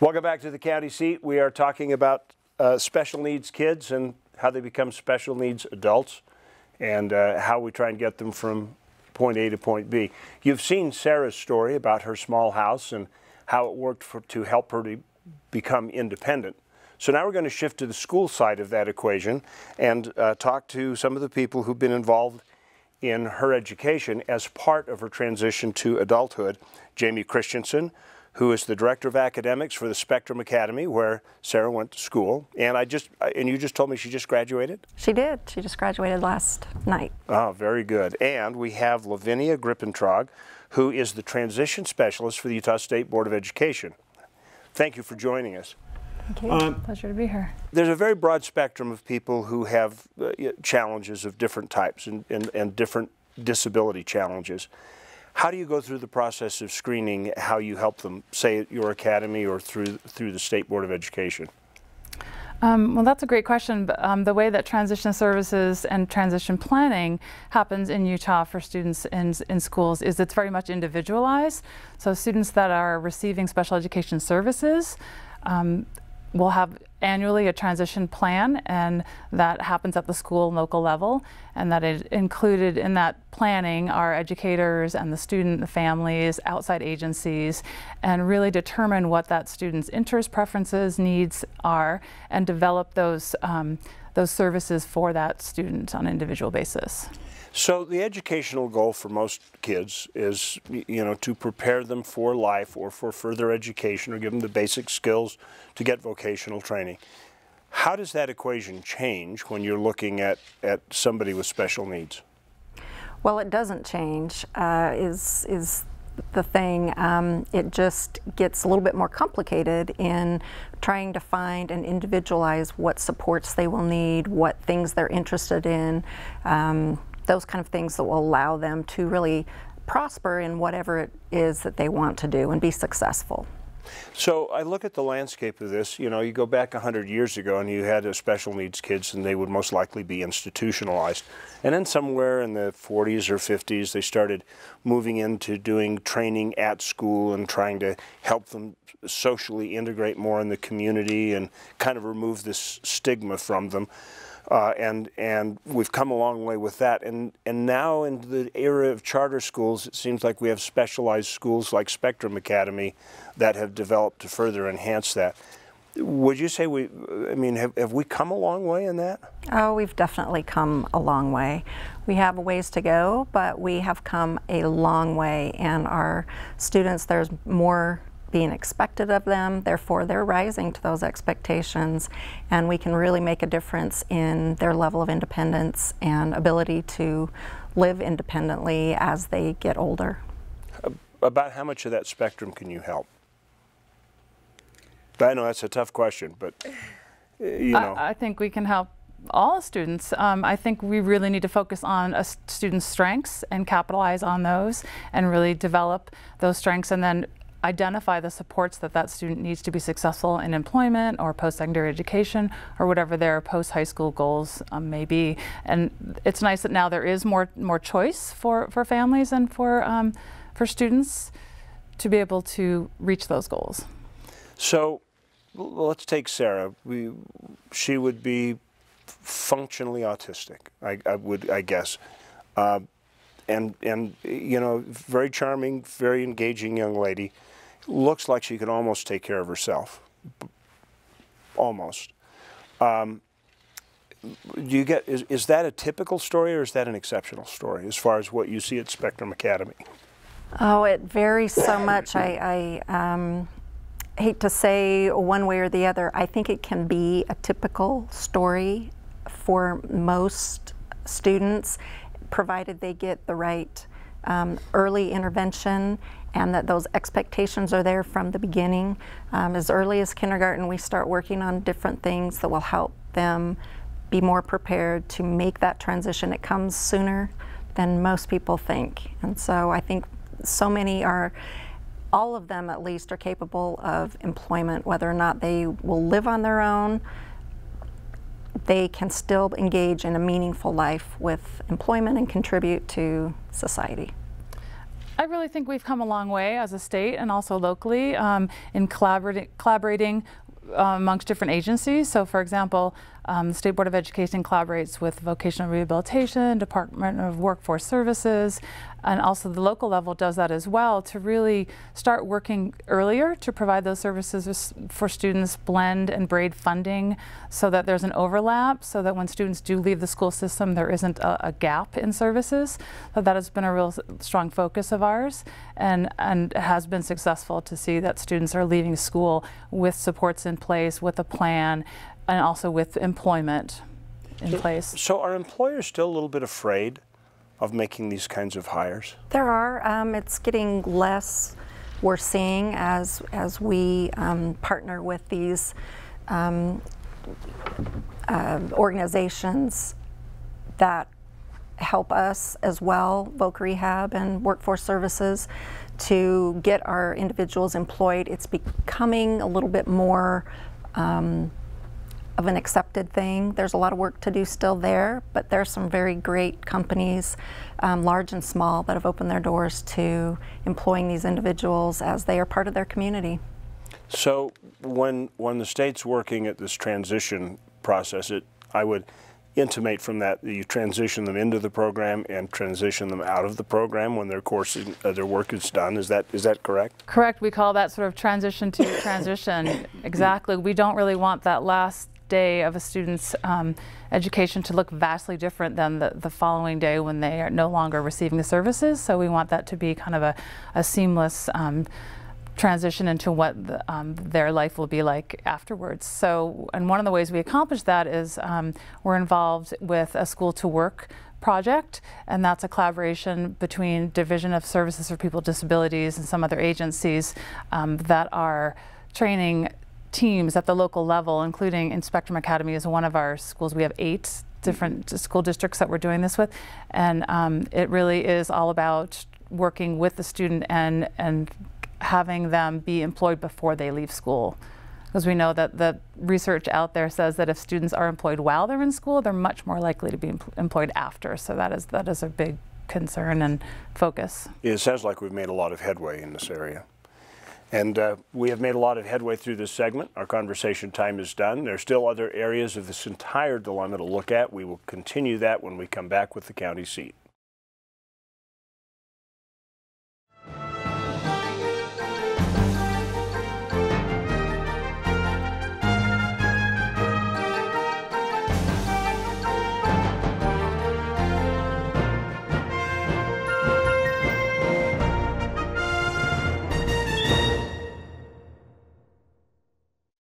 Welcome back to the county seat. We are talking about special needs kids and how they become special needs adults, and how we try and get them from point A to point B. You've seen Sarah's story about her small house and how it worked to help her to become independent. So now we're going to shift to the school side of that equation and talk to some of the people who've been involved in her education as part of her transition to adulthood. Jamie Christensen, who is the Director of Academics for the Spectrum Academy, where Sarah went to school. And you just told me she just graduated? She did. She just graduated last night. Oh, very good. And we have Lavinia Gripentrog, who is the Transition Specialist for the Utah State Board of Education. Thank you for joining us. Thank you. Pleasure to be here. There's a very broad spectrum of people who have challenges of different types and different disability challenges. How do you go through the process of screening how you help them, say at your academy or through the State Board of Education? Well, that's a great question. But, the way that transition services and transition planning happens in Utah for students in schools is it's very much individualized. So students that are receiving special education services will have annually a transition plan, and that happens at the school and local level, and that is included in that planning are educators and the student, the families, outside agencies, and really determine what that student's interests, preferences, needs are, and develop those services for that student on an individual basis. So the educational goal for most kids is, to prepare them for life or for further education or give them the basic skills to get vocational training. How does that equation change when you're looking at somebody with special needs? Well, it doesn't change, is the thing. It just gets a little bit more complicated in trying to find and individualize what supports they will need, what things they're interested in, those kind of things that will allow them to really prosper in whatever it is that they want to do and be successful. So I look at the landscape of this, you go back 100 years ago and you had special needs kids and they would most likely be institutionalized. And then somewhere in the 40s or 50s they started moving into doing training at school and trying to help them socially integrate more in the community and kind of remove this stigma from them. And we've come a long way with that. And now in the era of charter schools, it seems like we have specialized schools like Spectrum Academy that have developed to further enhance that. Would you say have we come a long way in that? Oh, we've definitely come a long way. We have a ways to go, but we have come a long way. And our students, there's more being expected of them, therefore they're rising to those expectations, and we can really make a difference in their level of independence and ability to live independently as they get older. About how much of that spectrum can you help? I know that's a tough question, but I think we can help all students. I think we really need to focus on a student's strengths and capitalize on those and really develop those strengths, and then identify the supports that student needs to be successful in employment or post-secondary education or whatever their post-high school goals may be. And it's nice that now there is more choice for families and for students to be able to reach those goals. So let's take Sarah. She would be functionally autistic, I guess. And very charming, very engaging young lady. Looks like she can almost take care of herself. Almost. Is that a typical story or is that an exceptional story as far as what you see at Spectrum Academy? Oh, it varies so much. I hate to say one way or the other. I think it can be a typical story for most students, provided they get the right early intervention and that those expectations are there from the beginning. As early as kindergarten, we start working on different things that will help them be more prepared to make that transition. It comes sooner than most people think. And so I think so many are, all of them at least, are capable of employment. Whether or not they will live on their own, they can still engage in a meaningful life with employment and contribute to society. I really think we've come a long way as a state and also locally in collaborating amongst different agencies. So for example, the State Board of Education collaborates with Vocational Rehabilitation, Department of Workforce Services, and also the local level does that as well to really start working earlier to provide those services for students, blend and braid funding so that there's an overlap, so that when students do leave the school system there isn't a gap in services. So that has been a real strong focus of ours, and has been successful to see that students are leaving school with supports in place, with a plan, and also with employment in place. So are employers still a little bit afraid of making these kinds of hires? There are. It's getting less, we're seeing, as we partner with these organizations that help us as well, Voc Rehab and Workforce Services, to get our individuals employed. It's becoming a little bit more of an accepted thing. There's a lot of work to do still there, but there's some very great companies, large and small, that have opened their doors to employing these individuals as they are part of their community. So when the state's working at this transition process, I would intimate from that you transition them into the program and transition them out of the program when their work is done. Is that correct? Correct. We call that sort of transition to transition. Exactly. We don't really want that last day of a student's education to look vastly different than the following day when they are no longer receiving the services. So we want that to be kind of a seamless transition into what their life will be like afterwards. So, and one of the ways we accomplish that is we're involved with a School to Work project, and that's a collaboration between Division of Services for People with Disabilities and some other agencies that are training teams at the local level, including in Spectrum Academy is one of our schools. We have 8 different school districts that we're doing this with, and it really is all about working with the student and having them be employed before they leave school. Because we know that the research out there says that if students are employed while they're in school, they're much more likely to be employed after. So that is a big concern and focus. It sounds like we've made a lot of headway in this area. And we have made a lot of headway through this segment. Our conversation time is done. There are still other areas of this entire dilemma to look at. We will continue that when we come back with the county seat.